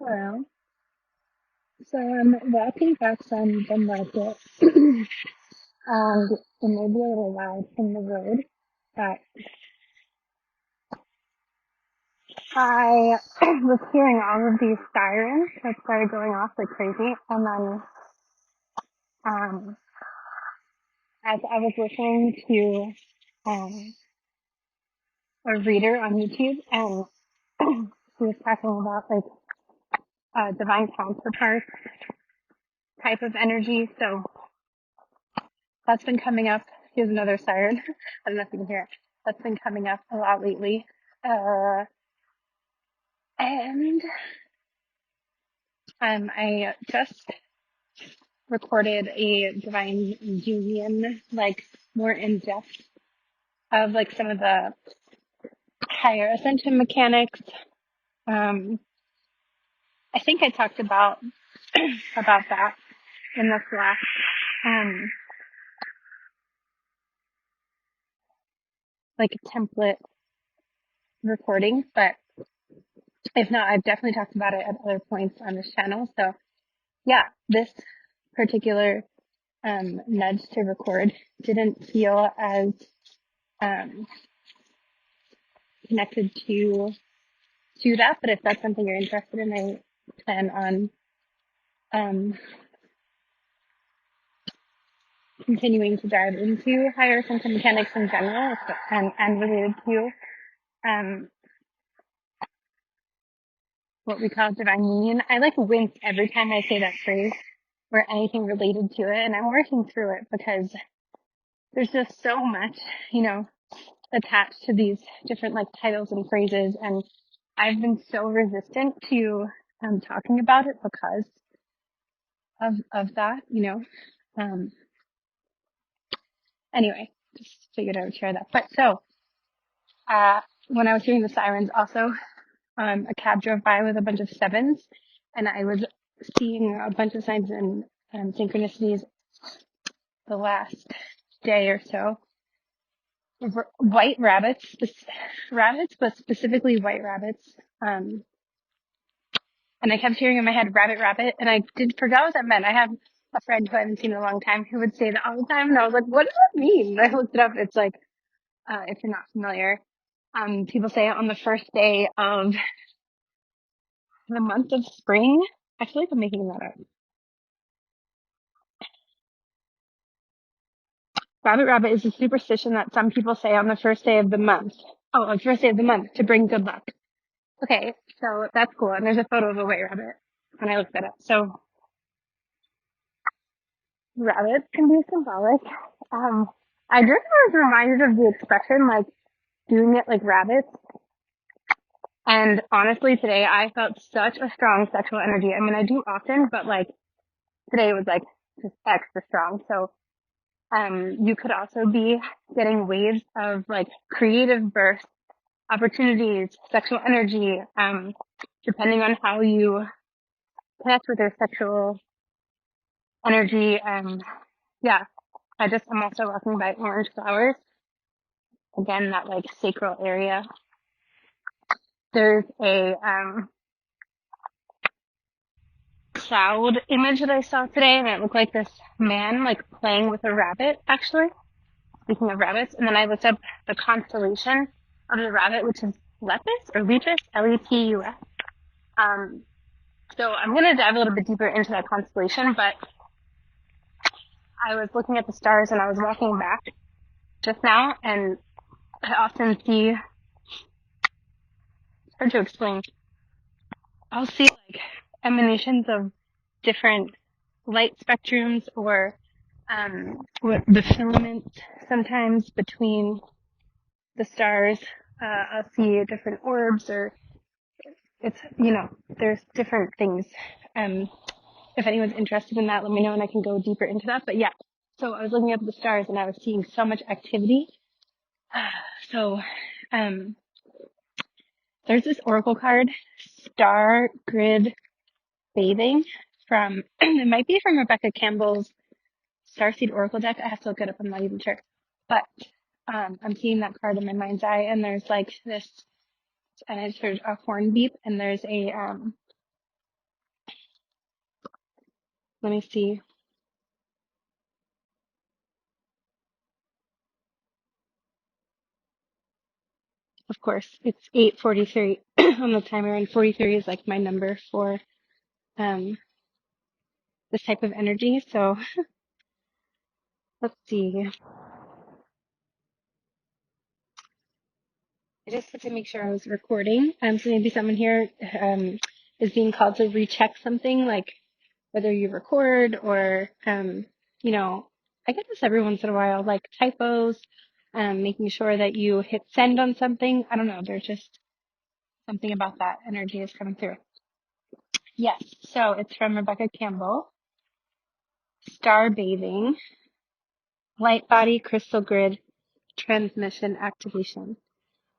Hello. So I'm walking back from the market, and it may be a little loud from the road, but I was hearing all of these sirens that started going off like crazy, and then as I was listening to a reader on YouTube, and she was talking about like divine counterpart type of energy, so that's been coming up. Here's another siren. I don't know if you can hear it. That's been coming up a lot lately. And I just recorded a divine union, like more in depth of like some of the higher ascension mechanics. I think I talked about that in this last like template recording, but if not, I've definitely talked about it at other points on this channel. So yeah, this particular nudge to record didn't feel as connected to that, but if that's something you're interested in, I plan on continuing to dive into higher ascension mechanics in general, and related to what we call divine union. I like wince every time I say that phrase or anything related to it, and I'm working through it because there's just so much, attached to these different like titles and phrases, and I've been so resistant to talking about it because of that, Anyway, just figured I would share that. But so, when I was hearing the sirens, also, a cab drove by with a bunch of sevens, and I was seeing a bunch of signs and synchronicities the last day or so. White rabbits, but specifically white rabbits. And I kept hearing in my head, rabbit, rabbit, and I forgot what that meant. I have a friend who I haven't seen in a long time who would say that all the time, and I was like, what does that mean? And I looked it up. It's like, if you're not familiar, people say it on the first day of the month of spring. I feel like I'm making that up. Rabbit rabbit is a superstition that some people say on the first day of the month. Oh, on the first day of the month to bring good luck. Okay, so that's cool. And there's a photo of a white rabbit when I looked at it. So rabbits can be symbolic. I just was reminded of the expression like doing it like rabbits. And honestly, today I felt such a strong sexual energy. I mean, I do often, but like today was like just extra strong. So, you could also be getting waves of like creative birth, opportunities, sexual energy, depending on how you connect with your sexual energy. Yeah, I'm also walking by orange flowers. Again, that like sacral area. There's a, cloud image that I saw today, and it looked like this man like playing with a rabbit, actually. Speaking of rabbits, and then I looked up the constellation of the rabbit, which is Lepus or Lepus, Lepus. So I'm gonna dive a little bit deeper into that constellation, but I was looking at the stars and I was walking back just now, and I often see, it's hard to explain, I'll see like emanations of different light spectrums or the filament sometimes between the stars. I'll see different orbs, or it's, there's different things. If anyone's interested in that, let me know and I can go deeper into that. But yeah, so I was looking at the stars and I was seeing so much activity. So, there's this oracle card, Star Grid Bathing, from, it might be from Rebecca Campbell's Starseed Oracle deck. I have to look it up. I'm not even sure. But I'm seeing that card in my mind's eye, and there's like this, and it's sort of a horn beep, and there's a Let me see. Of course, it's 8:43 on the timer, and 43 is like my number for um this type of energy. So let's see. I just had to make sure I was recording. So maybe someone here is being called to recheck something, like whether you record or you know, I get this every once in a while, like typos, making sure that you hit send on something. I don't know. There's just something about that energy is coming through. Yes. So it's from Rebecca Campbell. Star bathing, light body crystal grid transmission activation.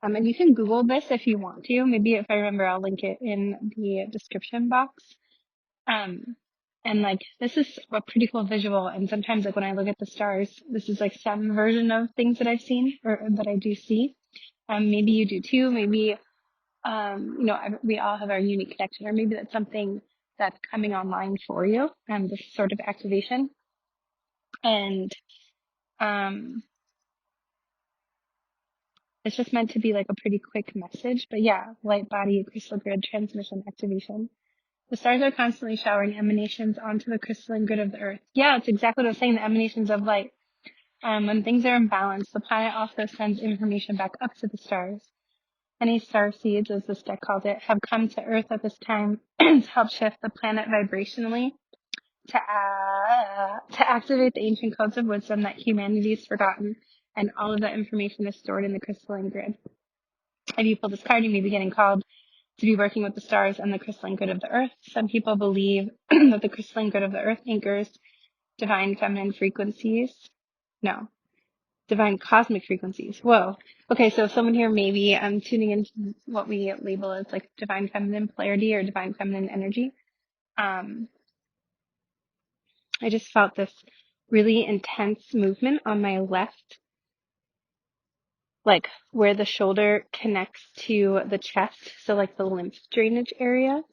And you can Google this if you want to. Maybe if I remember, I'll link it in the description box. And like, this is a pretty cool visual. And sometimes like when I look at the stars, this is like some version of things that I've seen or that I do see. Maybe you do too. Maybe, you know, we all have our unique connection, or maybe that's something that's coming online for you. This sort of activation. And, it's just meant to be like a pretty quick message, but yeah, light body crystal grid transmission activation. The stars are constantly showering emanations onto the crystalline grid of the earth. Yeah, it's exactly what I was saying, the emanations of light. When things are imbalanced, the planet also sends information back up to the stars. Any star seeds, as this deck called it, have come to earth at this time to help shift the planet vibrationally to activate the ancient codes of wisdom that humanity's forgotten, and all of that information is stored in the crystalline grid. If you pull this card, you may be getting called to be working with the stars and the crystalline grid of the earth. Some people believe that the crystalline grid of the earth anchors divine feminine frequencies. No, divine cosmic frequencies. Whoa. Okay, so someone here may be tuning into what we label as like divine feminine polarity or divine feminine energy. I just felt this really intense movement on my left, like where the shoulder connects to the chest, so like the lymph drainage area.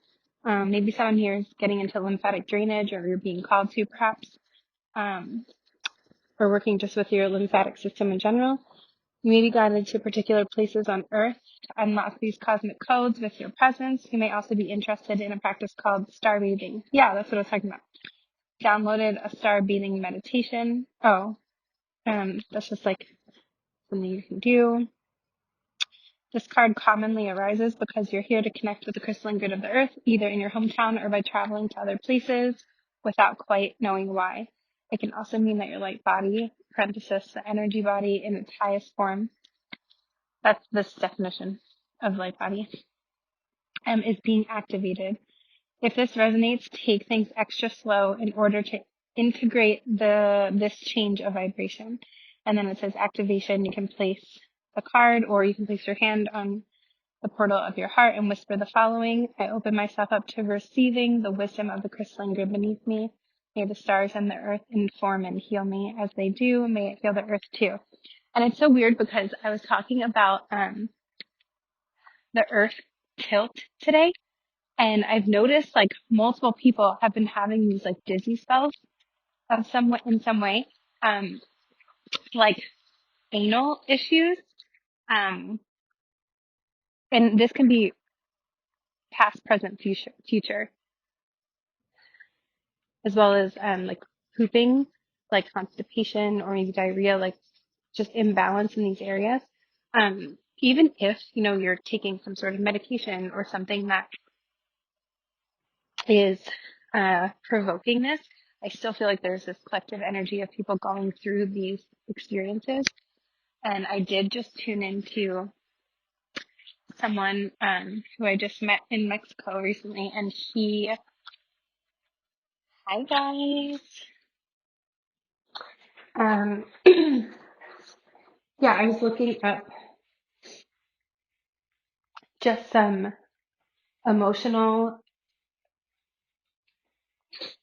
Maybe someone here is getting into lymphatic drainage, or you're being called to perhaps, or working just with your lymphatic system in general. You may be guided to particular places on Earth to unlock these cosmic codes with your presence. You may also be interested in a practice called star bathing. Yeah, that's what I was talking about. Downloaded a star bathing meditation. Oh, that's just like something you can do. This card commonly arises because you're here to connect with the crystalline grid of the earth, either in your hometown or by traveling to other places without quite knowing why. It can also mean that your light body, parenthesis, the energy body in its highest form, that's this definition of light body, is being activated. If this resonates, take things extra slow in order to integrate this change of vibration. And then it says activation. You can place a card, or you can place your hand on the portal of your heart and whisper the following: I open myself up to receiving the wisdom of the crystalline grid beneath me. May the stars and the earth inform and heal me as they do. May it heal the earth too. And it's so weird because I was talking about the earth tilt today, and I've noticed like multiple people have been having these like dizzy spells of in some way, like anal issues. And this can be past, present, future, as well as like pooping, like constipation or maybe diarrhea, like just imbalance in these areas. Even if, you know, you're taking some sort of medication or something that is provoking this, I still feel like there's this collective energy of people going through these experiences. And I did just tune into someone who I just met in Mexico recently, and hi guys. Yeah, I was looking up just some emotional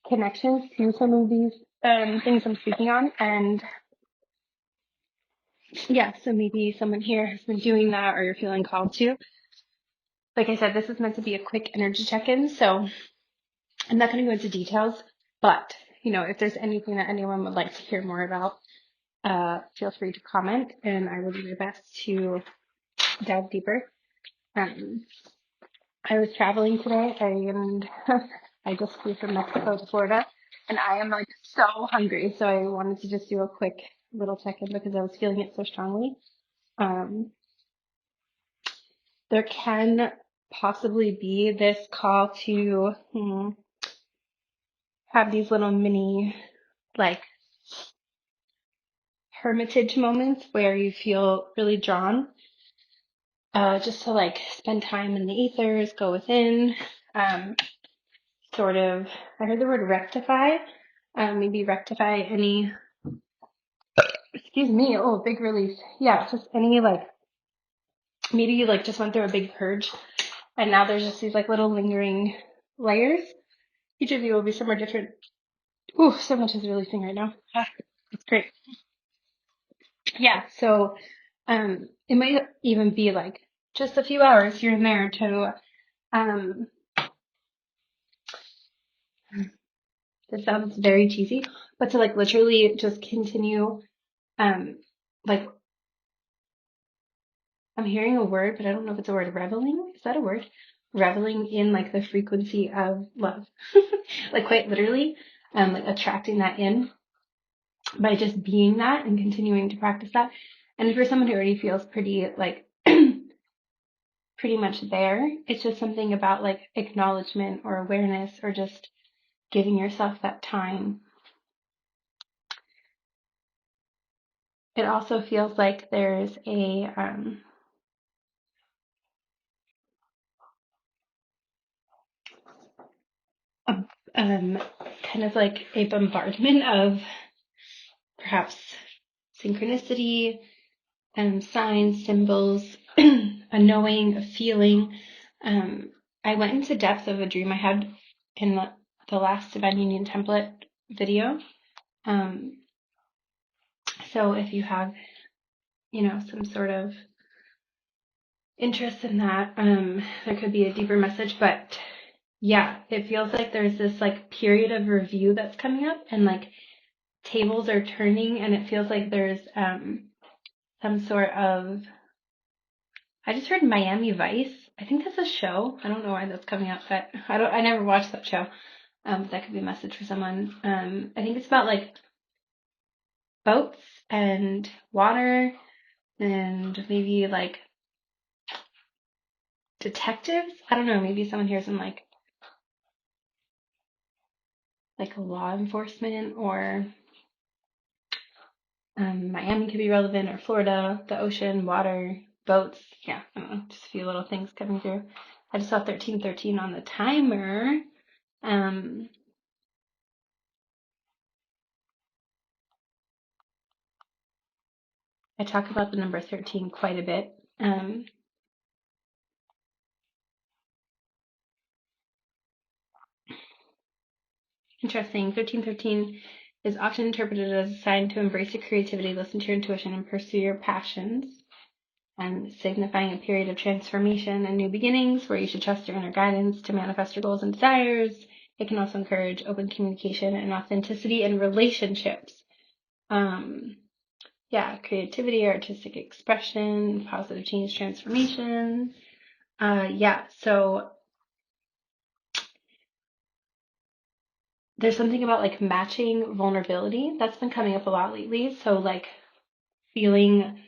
connections to some of these things I'm speaking on, and yeah, so maybe someone here has been doing that, or you're feeling called to. Like I said, this is meant to be a quick energy check-in, so I'm not going to go into details. But, if there's anything that anyone would like to hear more about, feel free to comment, and I will do my best to dive deeper. I was traveling today, and I just flew from Mexico to Florida, and I am like so hungry. So I wanted to just do a quick little check-in because I was feeling it so strongly. There can possibly be this call to have these little mini, like, hermitage moments where you feel really drawn, just to like spend time in the ethers, go within, sort of, I heard the word rectify, maybe rectify any, excuse me, oh, big release. Yeah, just any, like, maybe you like just went through a big purge and now there's just these like little lingering layers. Each of you will be somewhere different. Ooh, so much is releasing right now. It's great. Yeah, so it might even be like just a few hours here and there to this sounds very cheesy, but to like literally just continue like, I'm hearing a word, but I don't know if it's a word. Reveling? Is that a word? Reveling in like the frequency of love. Like quite literally, like attracting that in by just being that and continuing to practice that. And for someone who already feels pretty like pretty much there, it's just something about like acknowledgement or awareness or just giving yourself that time. It also feels like there's a kind of like a bombardment of perhaps synchronicity and signs, symbols, a knowing, a feeling. I went into depth of a dream I had in the last Divine Union template video. So if you have, some sort of interest in that, there could be a deeper message, but yeah, it feels like there's this like period of review that's coming up and like tables are turning and it feels like there's some sort of, I just heard Miami Vice. I think that's a show. I don't know why that's coming up, but I never watched that show. That could be a message for someone. I think it's about like boats and water and maybe like detectives. I don't know, maybe someone hears in like law enforcement or Miami could be relevant, or Florida, the ocean, water, boats. Yeah, I don't know, just a few little things coming through. I just saw 1313 on the timer. I talk about the number 13 quite a bit. Interesting. 1313 is often interpreted as a sign to embrace your creativity, listen to your intuition, and pursue your passions, and signifying a period of transformation and new beginnings where you should trust your inner guidance to manifest your goals and desires. It can also encourage open communication and authenticity in relationships. Creativity, artistic expression, positive change, transformation. So there's something about like matching vulnerability that's been coming up a lot lately. So like feeling,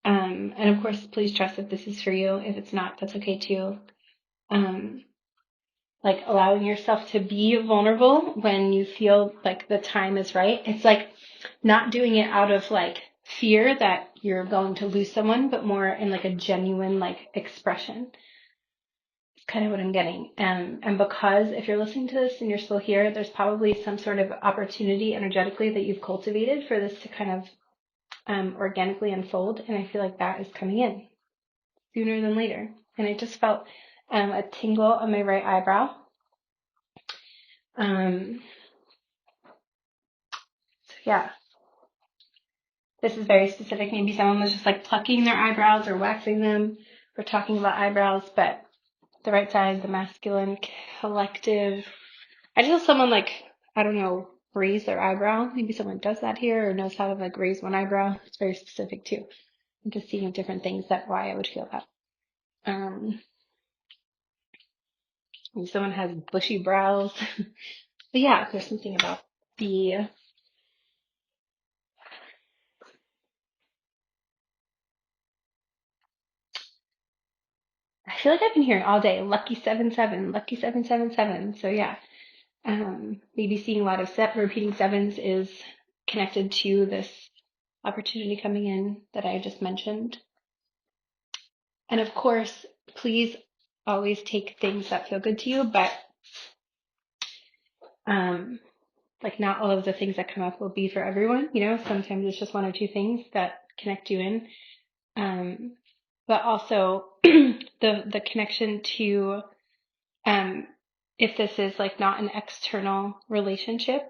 and of course, please trust if this is for you. If it's not, that's okay too. Like allowing yourself to be vulnerable when you feel like the time is right. It's like not doing it out of like fear that you're going to lose someone, but more in like a genuine like expression. It's kind of what I'm getting. And because if you're listening to this and you're still here, there's probably some sort of opportunity energetically that you've cultivated for this to kind of organically unfold. And I feel like that is coming in sooner than later. And I just felt a tingle on my right eyebrow. This is very specific. Maybe someone was just like plucking their eyebrows or waxing them. We're talking about eyebrows, but the right side, the masculine collective. I just feel someone like I don't know, raise their eyebrow. Maybe someone does that here or knows how to like raise one eyebrow. It's very specific too. I'm just seeing different things that why I would feel that. Maybe someone has bushy brows. But yeah, there's something about the I feel like I've been hearing all day, lucky 7-7, lucky 7-7-7. So yeah, maybe seeing a lot of repeating sevens is connected to this opportunity coming in that I just mentioned. And of course, please always take things that feel good to you, but like not all of the things that come up will be for everyone. You know, sometimes it's just one or two things that connect you in. But also the connection to if this is like not an external relationship.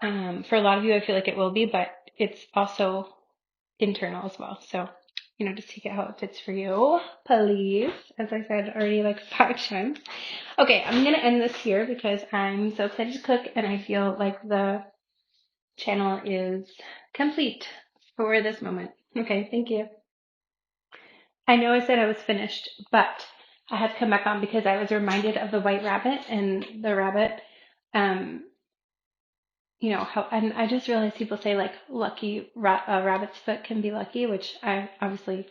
For a lot of you, I feel like it will be, but it's also internal as well. So, you know, just take it how it fits for you, please. As I said already like 5 times. Okay, I'm going to end this here because I'm so excited to cook and I feel like the channel is complete for this moment. Okay, thank you. I know I said I was finished, but I had to come back on because I was reminded of the white rabbit and the rabbit. You know how, and I just realized people say like lucky rabbit's foot can be lucky, which I obviously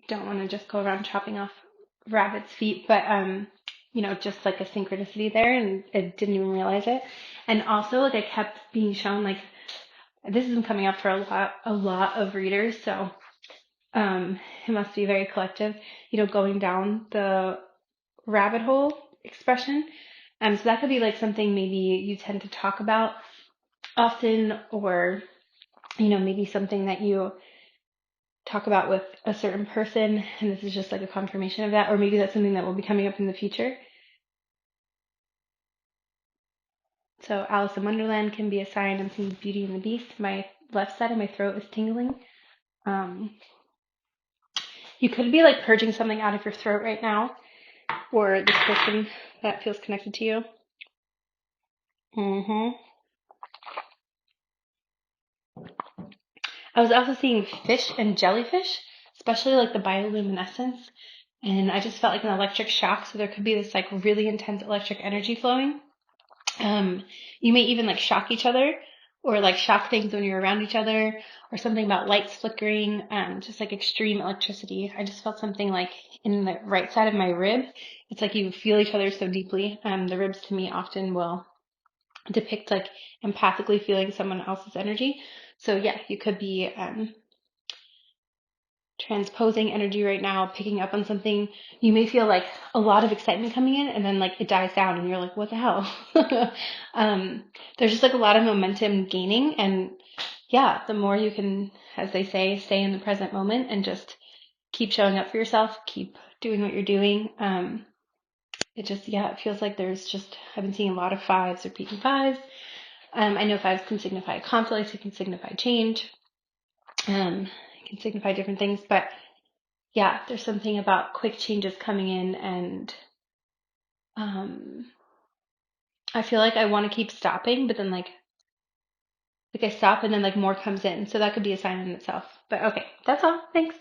don't want to just go around chopping off rabbit's feet, but you know, just like a synchronicity there, and I didn't even realize it. And also, like I kept being shown like this isn't coming up for a lot of readers, so it must be very collective. You know, going down the rabbit hole expression. So that could be like something maybe you tend to talk about often, or you know, maybe something that you talk about with a certain person, and this is just like a confirmation of that, or maybe that's something that will be coming up in the future. So Alice in Wonderland can be a sign. I'm seeing Beauty and the Beast. My left side of my throat is tingling. You could be like purging something out of your throat right now, or this person that feels connected to you. I was also seeing fish and jellyfish, especially like the bioluminescence. And I just felt like an electric shock. So there could be this like really intense electric energy flowing. You may even like shock each other or like shock things when you're around each other, or something about lights flickering, just like extreme electricity. I just felt something like in the right side of my rib. It's like you feel each other so deeply. The ribs to me often will depict like empathically feeling someone else's energy. So yeah, you could be transposing energy right now, picking up on something. You may feel like a lot of excitement coming in, and then like it dies down and you're like, what the hell? There's just like a lot of momentum gaining, and yeah, the more you can, as they say, stay in the present moment and just keep showing up for yourself, keep doing what you're doing. It just, yeah, it feels like there's just, I've been seeing a lot of 5s, repeating 5s. I know 5s can signify conflict, it can signify change, it can signify different things, but yeah, there's something about quick changes coming in, and I feel like I want to keep stopping, but then like I stop and then like more comes in. So that could be a sign in itself. But okay, that's all. Thanks.